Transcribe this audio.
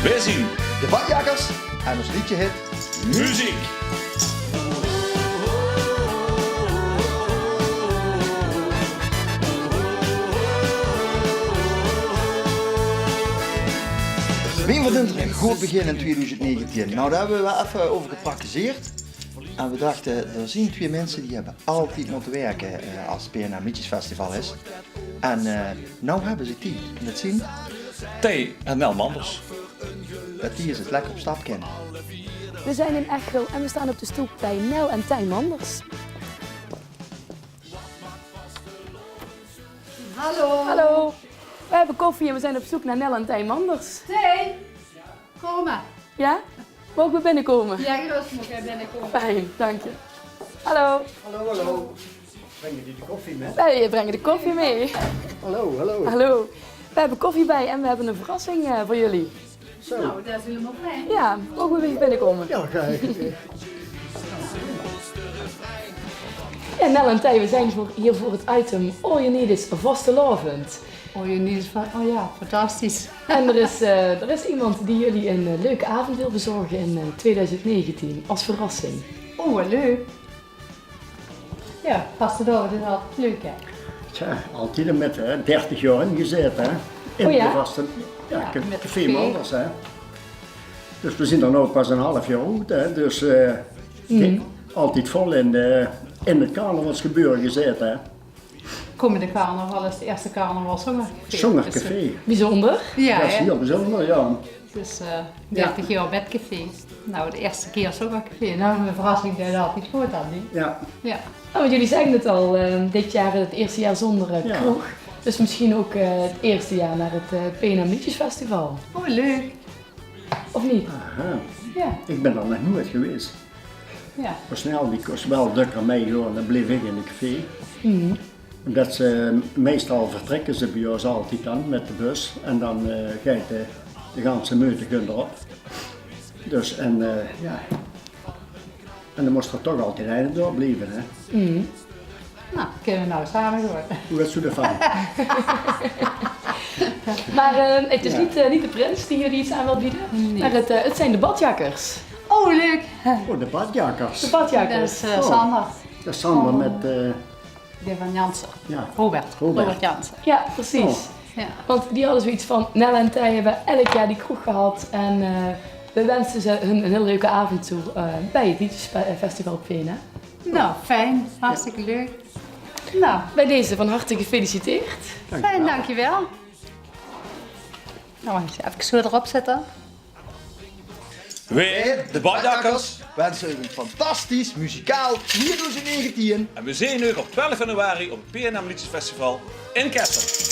Wij zien De Badjagers en ons liedje hit muziek. Wie verdient er een goed begin in 2019? Nou, daar hebben we wel even over gepraktiseerd. En we dachten, er zijn twee mensen die hebben altijd moeten werken als het PNM Liedjesfestival is. En nou hebben ze tijd. En dat zien, Thee en Nel Manders. dat die is het lekker op stap kennen. We zijn in Echel en we staan op de stoep bij Nel en Tijn Manders. Hallo. Hallo, we hebben koffie en we zijn op zoek naar Nel en Tijn Manders. Hey. Kom maar. Ja? Mogen we binnenkomen? Ja, gerust moet jij binnenkomen. Fijn, dank je. Hallo. Hallo. Brengen jullie de koffie mee? Wij brengen de koffie mee. Hallo. Hallo. We hebben koffie bij en we hebben een verrassing voor jullie. Zo. Nou, daar zullen we nog blij. Ja, mogen we even binnenkomen? Ja, ga ik. Ja, Nel en Tijn, we zijn hier voor het item All You Need Is Vastelavond. Oh, je niet van. Oh ja, fantastisch. En er is iemand die jullie een leuke avond wil bezorgen in 2019 als verrassing. Oh, wat leuk. Ja, vastelavond is altijd leuk, hè? Tja, altijd met 30 jaar ingezeten, hè? In Oh ja? de vaste met café café. Manders, hè? Dus we zijn dan ook pas een half jaar oud, hè? Dus altijd vol in het carnavalsgebeuren gezeten, hè? Komende carnaval is de eerste carnaval zongercafé. Zongercafé. Bijzonder. Ja, Dat is hè? heel bijzonder, ja. Dus 30 jaar bedcafé. Nou, de eerste keer zongercafé. Nou, mijn verrassing dat je altijd goed had, niet? Ja, Ja. Oh, want jullie zeggen het al, dit jaar het eerste jaar zonder Ja. kroeg. Dus misschien ook het eerste jaar naar het PNM Liedjesfestival. Oh, leuk. Of niet? aha. Ja. Ik ben er nog nooit geweest. Ja. Maar snel, die kost wel drukker meegaan, dan bleef ik in het café. Mhm. Omdat ze meestal vertrekken ze bij ons altijd dan met de bus en dan ga je de ganse meute erop. Dus ja. En dan moest er toch altijd een door blijven, hè. Mhm. Nou, kunnen we nou samen worden. Hoe is u ervan? Maar het is niet de prins die jullie iets aan wil bieden, Nee. maar het zijn de badjakkers. Oh, leuk. Oh, de badjakkers. De Dat badjakkers. is Sander. Dat is samen met, De van Jansen. ja, Robert. Robert. Jansen. Ja, precies. Oh. Ja. Want die hadden zoiets van, Nel en Tij hebben elk jaar die kroeg gehad en we wensen ze hun een heel leuke avond toe bij het Liedjesfestival op Veen, hè? Nou, fijn. Hartstikke leuk. Nou, Bij deze van harte gefeliciteerd. fijn, dankjewel. Nou, even zo erop zetten. Wij, de Badjakkers. wensen u een fantastisch muzikaal 2019. En we zien u op 12 januari op het PNM Liedjesfestival in Kessel.